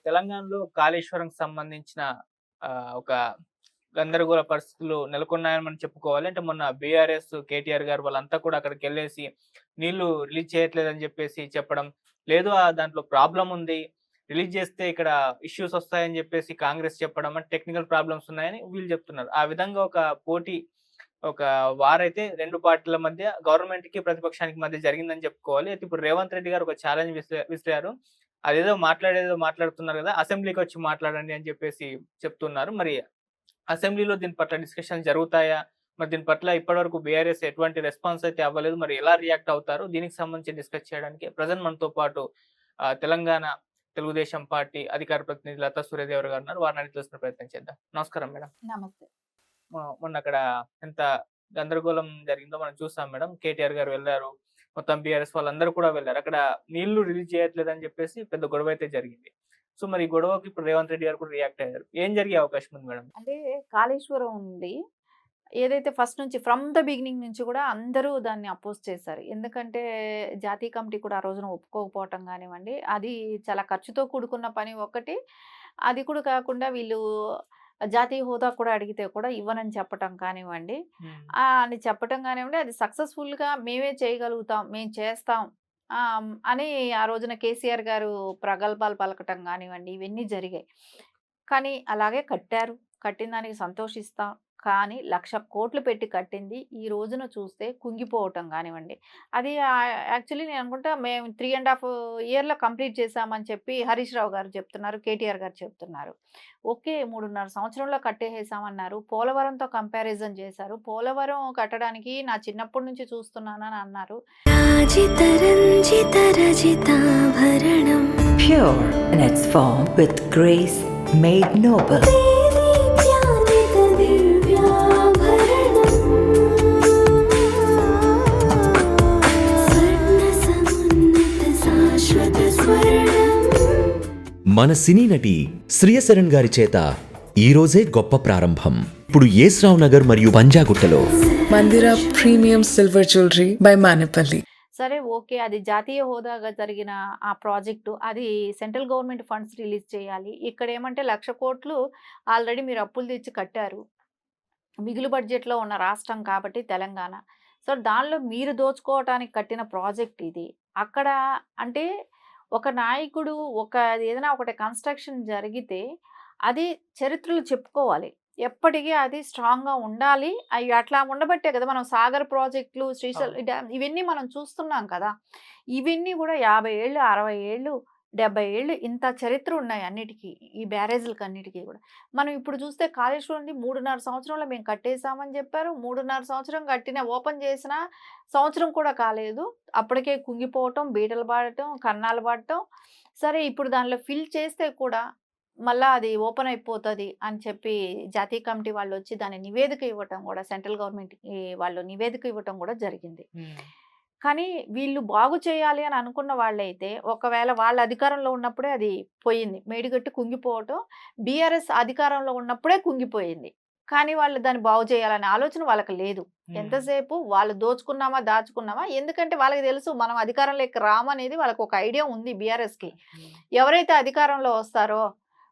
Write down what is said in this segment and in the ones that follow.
తెలంగాణలో కాళేశ్వరంకి సంబంధించిన ఒక గందరగోళ పరిస్థితులు నెలకొన్నాయని మనం చెప్పుకోవాలి. అంటే మొన్న బీఆర్ఎస్, కేటీఆర్ గారు వాళ్ళంతా కూడా అక్కడికెళ్ళేసి నీళ్లు రిలీజ్ చేయట్లేదని జెప్పేసి చెప్పడం. లేదు దాంట్లో ప్రాబ్లమ్ ఉంది. రిలీజ్ జేస్తే ఇక్కడ ఇష్యూస్ వస్తాయని జెప్పేసి కాంగ్రెస్ చెప్పడం. అంటే టెక్నికల్ ప్రాబ్లమ్స్ ఉన్నాయని వీళ్ళు జెప్తున్నారు. ఆ విధంగా ఒక పోటీ ఒక వారైతే 2 పార్టీల మధ్య గవర్నమెంట్‌కి, ప్రతిపక్షానికి మధ్య జరిగిందని చెప్పుకోవాలి. అయితే ఇప్పుడు రేవంత్ రెడ్డి గారు ఒక ఛాలెంజ్ విసిరారు. అదేదో మాట్లాడేదో మాట్లాడుతున్నారు గదా! అసెంబ్లీకొచ్చి మాట్లాడండి అని చెప్పేసి చెప్తున్నారు. మరి అసెంబ్లీలో దీని పట్ల డిస్కషన్ జరుగుతాయా? మరి దీని పట్ల ఇప్పటివరకు బీఆర్ఎస్ ఎటువంటి రెస్పాన్స్ అయితే అవ్వలేదు. మరి ఎలా రియాక్ట్ అవుతారు? దీనికి సంబంధించి డిస్కస్ చేయడానికి ప్రెజెంట్ మనతో పాటు తెలంగాణ తెలుగుదేశం పార్టీ అధికార ప్రతినిధి లతా సూర్యదేవర గారు ఉన్నారు. వారిని అడిగి తెలుసుకునే ప్రయత్నం చేద్దాం. నమస్కారం మేడం. నమస్తే. మొన్న అక్కడ ఎంత గందరగోళం జరిగిందో మనం చూసాం మేడం. కేటీఆర్ గారు వెళ్లారు. మొత్తం బీఆర్ఎస్ వాళ్ళందరూ కూడా వెళ్లారు. అక్కడ నీళ్లు రిలీజ్ చేయట్లేదని చెప్పేసి పెద్ద గొడవ అయితే జరిగింది. సో మరి ఈ గొడవకి ఇప్పుడు రేవంత్ రెడ్డి గారు కూడా రియాక్ట్ అయ్యారు. ఏం జరిగే అవకాశం ఉంది మేడం? అంటే కాళేశ్వరం ఉంది. ఏదైతే ఫస్ట్ నుంచి ఫ్రమ్ ద బిగినింగ్ నుంచి కూడా అందరూ దాన్ని అపోజ్ చేశారు. ఎందుకంటే జాతీయ కమిటీ కూడా ఆ రోజున ఒప్పుకోకపోవటం గానివ్వండి, అది చాలా ఖర్చుతో కూడుకున్న పని ఒకటి. అది కూడా కాకుండా వీళ్ళు జాతీయ హోదా కూడా అడిగితే కూడా ఇవ్వనని చెప్పటం కానివ్వండి, హ్మ్. అని చెప్పటం కానివ్వండి, అది సక్సెస్‌ఫుల్‌గా మేమే చేయగలుగుతాం, మేము చేస్తాం అని ఆ రోజున కేసీఆర్ గారు ప్రగల్భాలు పలకటం గానివ్వండి, ఇవన్నీ జరిగాయి. కానీ అలాగే కట్టారు. కట్టిన దానికి సంతోషిస్తాం. కానీ 1,00,00,000,00,000 పెట్టి కట్టింది ఈ రోజున చూస్తే కుంగిపోవటం గానివ్వండి. అది యాక్చువల్లీ నేను అనుకుంటా మేము 3 ½ ఇయర్‌లో కంప్లీట్ చేశామని చెప్పి హరీష్ రావు గారు చెప్తున్నారు. కేటీఆర్ గారు చెప్తున్నారు. ఓకే. 3.5 సంవత్సరంలో కట్టేసేసామన్నారు. పోలవరంతో కంపారిజన్ చేశారు. పోలవరం కట్టడానికి నా చిన్నప్పటి నుంచి చూస్తున్నానని అన్నారు. రాజిత రంజిత రజితాభరణం Pure in its form with grace made noble. దేదీప్యాదిత దివ్యాభరణం స్వర్ణ సమున్నత శాశ్వత స్వర్ణం. మన సినీ నటి శ్రియశరణ్ గారి చేత ఈ రోజే గొప్ప ప్రారంభం. ఇప్పుడు యేస్రావ్ నగర్ మరియు పంజాగుట్టలో Mandira Premium Silver Jewelry by Manipali. సరే ఓకే. అది జాతీయ హోదాగా జరిగిన ఆ ప్రాజెక్టు అది సెంట్రల్ గవర్నమెంట్ ఫండ్స్ రిలీజ్ చేయాలి. ఇక్కడేమంటే 1,00,00,000,00,000 ఆల్రెడీ మీరు అప్పులు తెచ్చి కట్టారు. మిగులు బడ్జెట్‌లో ఉన్న రాష్ట్రం కాబట్టి తెలంగాణ. సో, దానిలో మీరు దోచుకోవటానికి కట్టిన ప్రాజెక్ట్ ఇది. అక్కడ అంటే ఒక నాయకుడు ఏదైనా ఒకటి కన్‌స్ట్రక్షన్ జరిగితే అది చరిత్రలో చెప్పుకోవాలి. ఎప్పటికీ అది స్ట్రాంగ్‌గా ఉండాలి. అయి అట్లా ఉండబట్టే కదా మనం సాగర్ ప్రాజెక్టులు, శ్రీశైలం అవును. డ్యామ్ ఇవన్నీ మనం చూస్తున్నాం కదా! ఇవన్నీ కూడా 50 ఏళ్ళు, 60 ఏళ్ళు, 70 ఏళ్ళు ఇంత చరిత్ర ఉన్నాయి అన్నిటికి. ఈ బ్యారేజీలకన్నిటికి కూడా. మనం ఇప్పుడు చూస్తే కాళేశ్వరంది 3.5 సంవత్సరంలో మేము కట్టేసామని చెప్పారు. 3.5 సంవత్సరం ఓపెన్ చేసినా సంవత్సరం కూడా కాలేదు. అప్పటికే కుంగిపోవటం, బీటలు పడటం, కన్నాలు పడటం. సరే ఇప్పుడు దానిలో ఫిల్ చేస్తే కూడా మళ్ళా అది ఓపెన్ అయిపోతది అని చెప్పి జాతీయ కమిటీ వాళ్ళొచ్చి దాని నివేదిక ఇవ్వటం కూడా సెంట్రల్ గవర్నమెంట్‌కి వాళ్ళు నివేదిక ఇవ్వటం కూడా జరిగింది. హ్మ్. కానీ వీళ్ళు బాగు చేయాలి అని అనుకున్న వాళ్ళైతే ఒకవేళ వాళ్ళ అధికారంలో ఉన్నప్పుడే అది పోయింది. మేడిగట్టు కుంగిపోవటం బీఆర్ఎస్ అధికారంలో ఉన్నప్పుడే కుంగిపోయింది. కానీ వాళ్ళు దాన్ని బాగు చేయాలనే ఆలోచన వాళ్ళకి లేదు. హ్మ్. ఎంతసేపు వాళ్ళు దోచుకున్నామా, దాచుకున్నామా ఎందుకంటే వాళ్ళకి తెలుసు మనం అధికారంలోకి రామనేది వాళ్ళకొక ఐడియా ఉంది బీఆర్ఎస్‌కి. హ్మ్. ఎవరైతే అధికారంలో వస్తారో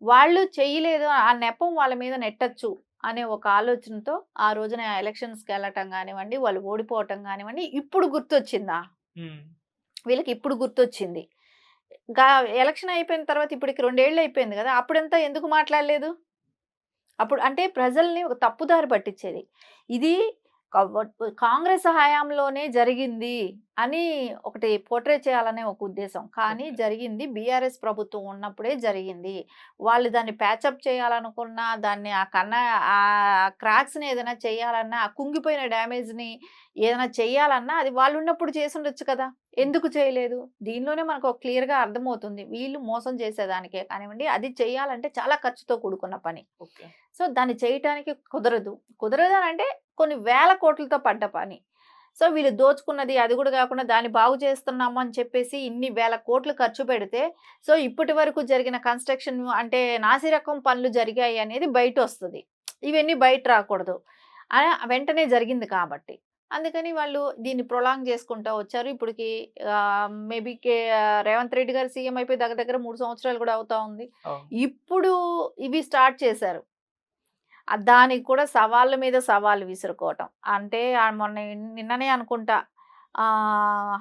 వాళ్ళు చేయలేదు ఆ నెపం వాళ్ళ మీద నెట్టొచ్చు అనే ఒక ఆలోచనతో ఆ రోజున ఎలక్షన్స్‌కెళ్ళటం గానివ్వండి, వాళ్ళు ఓడిపోవటం గానివ్వండి, ఇప్పుడు గుర్తొచ్చిందా? హ్మ్. వీళ్ళకి ఇప్పుడు గుర్తొచ్చింది. గా ఎలక్షన్ అయిపోయిన తర్వాత ఇప్పటికి 2 ఏళ్ళు అయిపోయింది గదా! అప్పుడంతా ఎందుకు మాట్లాడలేదు? అప్పుడు అంటే ప్రజల్ని ఒక తప్పుదారి పట్టించేది. ఇది కాంగ్రెస్ హయాంలోనే జరిగింది అని ఒకటి పోర్ట్రే చేయాలనే ఒక ఉద్దేశం. కానీ ఓకే. జరిగింది బీఆర్ఎస్ ప్రభుత్వం ఉన్నప్పుడే జరిగింది. వాళ్ళు దాన్ని ప్యాచప్ చేయాలనుకున్నా, దాన్ని ఆ క్రాక్స్‌ని ఏదైనా చేయాలన్నా, ఆ కుంగిపోయిన డ్యామేజ్‌ని ఏదైనా చేయాలన్నా అది వాళ్ళున్నప్పుడు చేసుండొచ్చు కదా! ఎందుకు చేయలేదు? దీనిలోనే మనకు క్లియర్‌గా అర్థమవుతుంది. వీళ్ళు మోసం చేసేదానికే కానివ్వండి, అది చేయాలంటే చాలా ఖర్చుతో కూడుకున్న పని. ఓకే. సో, దాన్ని చేయటానికి కుదరదు. కుదరదు అనంటే కొన్ని వేల కోట్లతో పడ్డ పని. సో, వీళ్ళు దోచుకున్నది అది కూడా కాకుండా దాన్ని బాగు చేస్తున్నాము అని చెప్పేసి ఇన్ని వేల కోట్లు ఖర్చు పెడితే, సో, ఇప్పటి వరకు జరిగిన కన్‌స్ట్రక్షన్ అంటే నాసిరకం పనులు జరిగాయి అనేది బయటొస్తది. ఇవన్నీ బయట రాకూడదు. వెంటనే జరిగింది కాబట్టి. అందుకని వాళ్ళు దీన్ని ప్రొలాంగ్ చేసుకుంటా వచ్చారు. ఇప్పటికి మేబీ రేవంత్ రెడ్డి గారు సీఎం అయిపోయి దగ్గర దగ్గర 3 సంవత్సరాలు కూడా అవుతా ఉంది. అవును. ఇప్పుడు ఇవి స్టార్ట్ చేశారు. దానికి కూడా సవాళ్ళ మీద సవాళ్ళు విసురుకోవటం. అంటే మొన్న నిన్ననే అనుకుంటా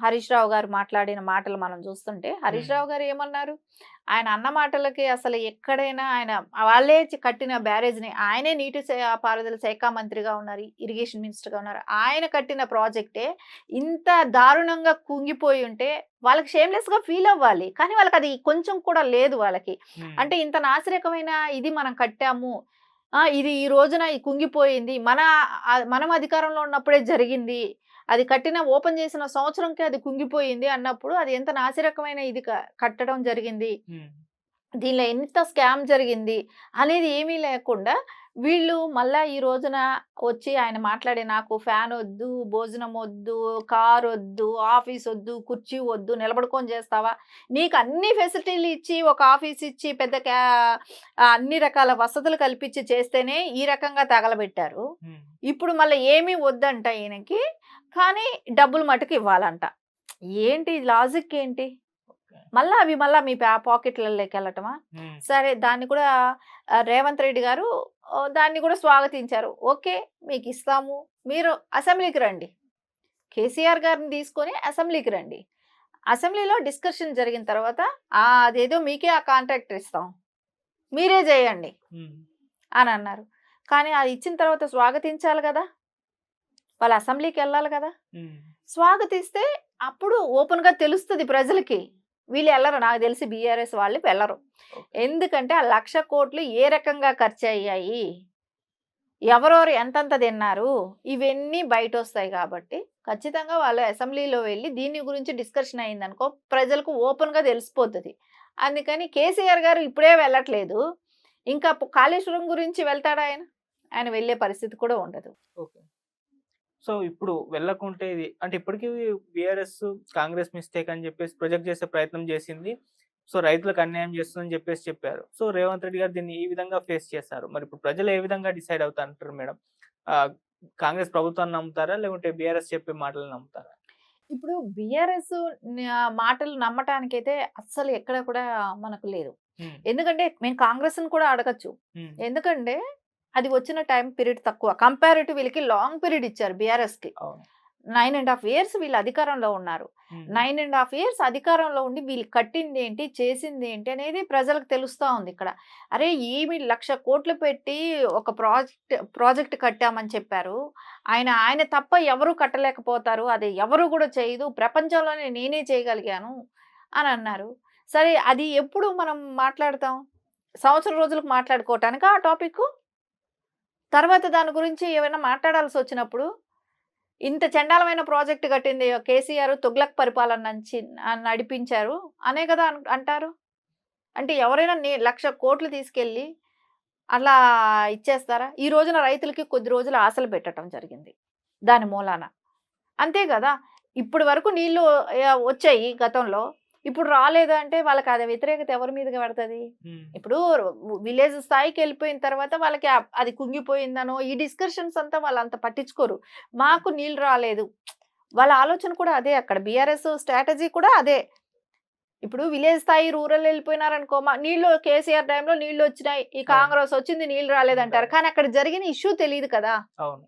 హరీష్ రావు గారు మాట్లాడిన మాటలు మనం చూస్తుంటే, హరీష్ రావు గారు ఏమన్నారు? ఆయన అన్న మాటలకి అసలు ఎక్కడైనా ఆయన వాళ్ళే కట్టిన బ్యారేజ్‌ని ఆయనే పారుదల శాఖ మంత్రిగా ఉన్నారు. ఇరిగేషన్ మినిస్టర్‌గా ఉన్నారు. ఆయన కట్టిన ప్రాజెక్టే ఇంత దారుణంగా కుంగిపోయి ఉంటే వాళ్ళకి షేమ్‌లెస్‌గా ఫీల్ అవ్వాలి. కానీ వాళ్ళకి అది కొంచెం కూడా లేదు వాళ్ళకి. హ్మ్. అంటే ఇంత నాసిరకమైన ఇది మనం కట్టాము. ఇది ఈ రోజున కుంగిపోయింది. మనం అధికారంలో ఉన్నప్పుడే జరిగింది. అది ఓపెన్ చేసిన సంవత్సరంకే అది కుంగిపోయింది అన్నప్పుడు అది ఎంత నాసిరకమైన ఇది కట్టడం జరిగింది. హ్మ్. దీనిలో ఎంత స్కామ్ జరిగింది అనేది ఏమీ లేకుండా వీళ్ళు మళ్ళా ఈ రోజున వచ్చి ఆయన మాట్లాడే నాకు ఫ్యాన్ వద్దు, భోజనం వద్దు, కార్ వద్దు, ఆఫీస్ వద్దు, కుర్చీ వద్దు, నిలబడుకొని చేస్తావా? నీకు అన్ని ఫెసిలిటీలు ఇచ్చి ఒక ఆఫీస్ ఇచ్చి పెద్ద అన్ని రకాల వసతులు కల్పించి చేస్తేనే ఈ రకంగా తగలబెట్టారు. హ్మ్. ఇప్పుడు మళ్ళీ ఏమీ వద్దంట ఈయనకి. కానీ డబ్బులు మటుకు ఇవ్వాలంట. ఏంటి లాజిక్ ఏంటి? ఓకే. మళ్ళా మీ పాకెట్లలోకి వెళ్ళటమా? హ్మ్. సరే దాన్ని కూడా రేవంత్ రెడ్డి గారు దాన్ని కూడా స్వాగతించారు. ఓకే, మీకు ఇస్తాము. మీరు అసెంబ్లీకి రండి. కేసీఆర్ గారిని తీసుకొని అసెంబ్లీకి రండి. అసెంబ్లీలో డిస్కషన్ జరిగిన తర్వాత అదేదో మీకే ఆ కాంట్రాక్ట్ ఇస్తాం. మీరే చేయండి హ్మ్. అని అన్నారు. కానీ అది ఇచ్చిన తర్వాత స్వాగతించాలి కదా! వాళ్ళు అసెంబ్లీకి వెళ్ళాలి కదా! హ్మ్. స్వాగతిస్తే అప్పుడు ఓపెన్‌గా తెలుస్తది ప్రజలకి. వీళ్ళు ఎళ్ళరు. నాకు తెలిసి బీఆర్ఎస్ వాళ్ళు వెళ్ళరు. ఓకే. ఎందుకంటే ఆ 1,00,000 కోట్లు ఏ రకంగా ఖర్చయ్యాయి? ఎవరెవరు ఎంతెంత తిన్నారు? ఇవన్నీ బయటొస్తాయి కాబట్టి ఖచ్చితంగా వాళ్ళు అసెంబ్లీలో వెళ్లి దీని గురించి డిస్కషన్ అయిందనుకో ప్రజలకు ఓపెన్‌గా తెలిసిపోతది. అందుకని కేసీఆర్ గారు ఇప్పుడే వెళ్ళట్లేదు. ఇంకా కాళేశ్వరం గురించి వెళ్తాడా ఆయన? ఆయన వెళ్ళే పరిస్థితి కూడా ఉండదు. ఓకే. సో, ఇప్పుడు వెళ్ళకుంటే ఇది అంటే ఇప్పటికి బీఆర్ఎస్ కాంగ్రెస్ మిస్టేక్ అని చెప్పేసి ప్రొజెక్ట్ చేసే ప్రయత్నం చేసింది. సో, రైతులకు అన్యాయం చేస్తుందని చెప్పేసి చెప్పారు. సో, రేవంత్ రెడ్డి గారు దీన్ని ఈ విధంగా ఫేస్ చేశారు. మరి ఇప్పుడు ప్రజలు ఏ విధంగా డిసైడ్ అవుతారంటారు మేడం? ఆహ్, కాంగ్రెస్ ప్రభుత్వాన్ని నమ్ముతారా? లేకుంటే బీఆర్ఎస్ చెప్పే మాటలను నమ్ముతారా? ఇప్పుడు బీఆర్ఎస్ మాటలు నమ్మటానికైతే అస్సలు ఎక్కడ కూడా మనకు లేదు. హ్మ్. ఎందుకంటే మేము కాంగ్రెస్‌ని కూడా అడగొచ్చు. హ్మ్. ఎందుకంటే అది వచ్చిన టైమ్ పీరియడ్ తక్కువ. కంపారిటివ్ వీళ్ళకి లాంగ్ పీరియడ్ ఇచ్చారు బీఆర్ఎస్‌కి. అవును. 9½ ఇయర్స్ వీళ్ళు అధికారంలో ఉన్నారు. హ్మ్. 9½ ఇయర్స్ అధికారంలో ఉండి వీళ్ళు కట్టిందేంటి, చేసిందేంటి అనేది ప్రజలకు తెలుస్తా ఉంది ఇక్కడ. అరే! ఏమి 1,00,000 కోట్లు పెట్టి ఒక ప్రాజెక్ట్ కట్టామని చెప్పారు. ఆయన తప్ప ఎవరు కట్టలేకపోతారు. అది ఎవరు కూడా చేయదు. ప్రపంచంలోనే నేనే చేయగలిగాను అని అన్నారు. సరే అది ఎప్పుడు మనం మాట్లాడతాం? సంవత్సరం రోజులకు మాట్లాడుకోవటానికా ఆ టాపిక్కు? తర్వాత దాని గురించి ఏమైనా మాట్లాడాల్సొచ్చినప్పుడు ఇంత చండాలమైన ప్రాజెక్ట్ కట్టింది కేసీఆర్ తుగ్లక్ పరిపాలన నుంచి నడిపించారు అనే కదా అంటారు. అంటే ఎవరైనా 1,00,000 కోట్లు తీసుకెళ్ళి అలా ఇచ్చేస్తారా? ఈ రోజున రైతులకి కొద్ది రోజులు ఆశలు పెట్టడం జరిగింది దాని మూలాన. అంతే గదా! ఇప్పటి వరకు నీళ్ళు వచ్చాయి గతంలో. ఇప్పుడు రాలేదు అంటే వాళ్ళకి అది వ్యతిరేకత ఎవరి మీదకి పడతది? హ్మ్. ఇప్పుడు విలేజ్ స్థాయికెళ్ళిపోయిన తర్వాత వాళ్ళకి అది కుంగిపోయిందనో, ఈ డిస్కషన్స్ అంతా వాళ్ళంత పట్టించుకోరు. మాకు నీళ్ళు రాలేదు. వాళ్ళ ఆలోచన కూడా అదే అక్కడ. బీఆర్ఎస్ స్ట్రాటజీ కూడా అదే. ఇప్పుడు విలేజ్ స్థాయి, రూరల్ ఎళ్ళిపోయినారనుకో నీళ్ళు కేసీఆర్ టైంలో నీళ్ళొచ్చినాయి. ఈ అవును. కాంగ్రెస్ వచ్చింది నీళ్ళు రాలేదంటారు. కానీ అక్కడ జరిగిన ఇష్యూ తెలీదు కదా! అవును.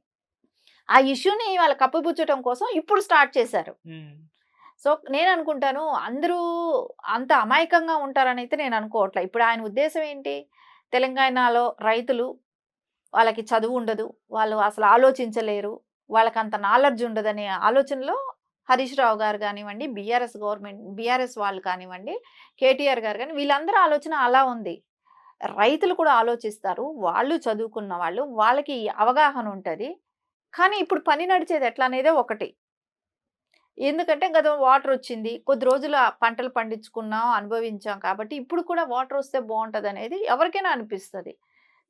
ఆ ఇష్యూని వాళ్ళు కప్పిపుచ్చటం కోసం ఇప్పుడు స్టార్ట్ చేశారు. హ్మ్. సో, నేననుకుంటాను అందరూ అంత అమాయకంగా ఉంటారనైతే నేను అనుకోవట్ల. ఇప్పుడు ఆయన ఉద్దేశ్యం ఏంటి? తెలంగాణలో రైతులు వాళ్ళకి చదువు ఉండదు. వాళ్ళు అసలు ఆలోచించలేరు. వాళ్ళకంత నాలెడ్జ్ ఉండదనే ఆలోచనలో హరీష్ రావు గారు గానివ్వండి, బీఆర్ఎస్ వాళ్ళు కానివ్వండి, కేటీఆర్ గారు గాని వీళ్ళందరి ఆలోచన అలా ఉంది. రైతులు కూడా ఆలోచిస్తారు. వాళ్ళు చదువుకున్న వాళ్ళు. వాళ్ళకి అవగాహన ఉంటది. కానీ ఇప్పుడు పని నడిచేది ఎట్లా అనేదే ఒకటి. ఎందుకంటే గత వాటరొచ్చింది. కొద్ది రోజులు ఆ పంటలు పండించుకున్నాం, అనుభవించాం కాబట్టి ఇప్పుడు కూడా వాటరొస్తే బావుంటదనేది ఎవరికైనా అనిపిస్తది.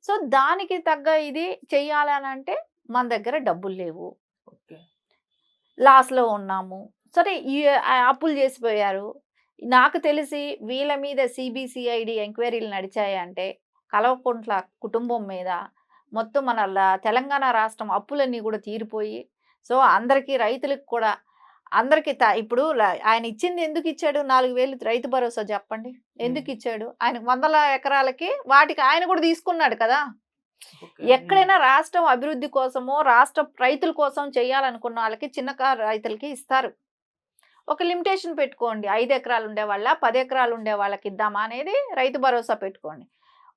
సో, దానికి తగ్గ ఇది చెయ్యాలనంటే మన దగ్గర డబ్బులు లేవు. ఓకే. లాస్‌లో ఉన్నాము. సరే అప్పులు చేసిపోయారు. నాకు తెలిసి వీళ్ళ మీద సీబీసీఐడీ ఎంక్వైరీలు నడిచాయంటే కల్వకుంట్ల కుటుంబం మీద మొత్తం మన తెలంగాణ రాష్ట్రం అప్పులన్నీ కూడా తీరిపోయి సో అందరికీ రైతులకు కూడా అందరికి ఇప్పుడు ఆయన ఇచ్చింది ఎందుకు ఇచ్చాడు 4,000 రైతు భరోసా చెప్పండి ఎందుకు ఇచ్చాడు ఆయన 100 ఎకరాలకి వాటికి ఆయన కూడా తీసుకున్నాడు కదా ఎక్కడైనా రాష్ట్రం అభివృద్ధి కోసమో రాష్ట్ర రైతుల కోసం చేయాలనుకున్న వాళ్ళకి చిన్నకారు రైతులకి ఇస్తారు ఒక లిమిటేషన్ పెట్టుకోండి 5 ఎకరాలు ఉండే వాళ్ళ 10 ఎకరాలు ఉండే వాళ్ళకి ఇద్దామా అనేది రైతు భరోసా పెట్టుకోండి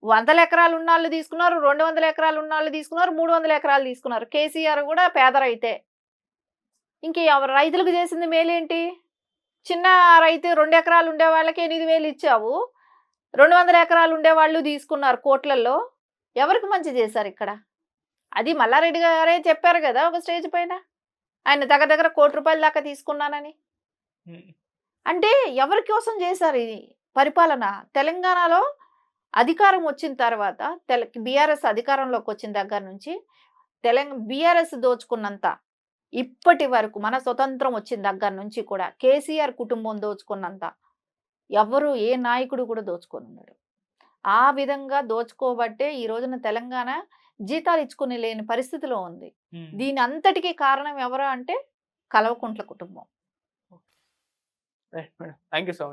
100 ఎకరాలు ఉన్న వాళ్ళు తీసుకున్నారు 200 ఎకరాలు ఉన్న వాళ్ళు తీసుకున్నారు 300 ఎకరాలు తీసుకున్నారు కేసీఆర్ కూడా పేద రైతే ఎవరు రైతులకు చేసింది మేలేంటి చిన్న రైతు 2 ఎకరాలు ఉండే వాళ్ళకి 8,000 ఇచ్చావు 200 ఎకరాలు ఉండే వాళ్ళు తీసుకున్నారు కోట్లలో ఎవరికి మంచి చేశారు ఇక్కడ అది మల్లారెడ్డి గారే చెప్పారు కదా ఒక స్టేజ్ పైన ఆయన దగ్గర ₹1 కోటి దాకా తీసుకున్నానని అంటే ఎవరి కోసం చేశారు ఇది పరిపాలన తెలంగాణలో అధికారం వచ్చిన తర్వాత బీఆర్ఎస్ అధికారంలోకి వచ్చిన దగ్గర నుంచి బీఆర్ఎస్ దోచుకున్నంత ఇప్పటి వరకు మన స్వతంత్రం వచ్చిన దగ్గర నుంచి కూడా కేసీఆర్ కుటుంబం దోచుకున్నంత ఎవరు ఏ నాయకుడు కూడా దోచుకొని ఆ విధంగా దోచుకోబట్టే ఈ రోజున తెలంగాణ జీతాలు ఇచ్చుకుని లేని పరిస్థితిలో ఉంది దీని అంతటికీ కారణం ఎవరు అంటే కల్వకుంట్ల కుటుంబం థ్యాంక్ యూ సో మచ్.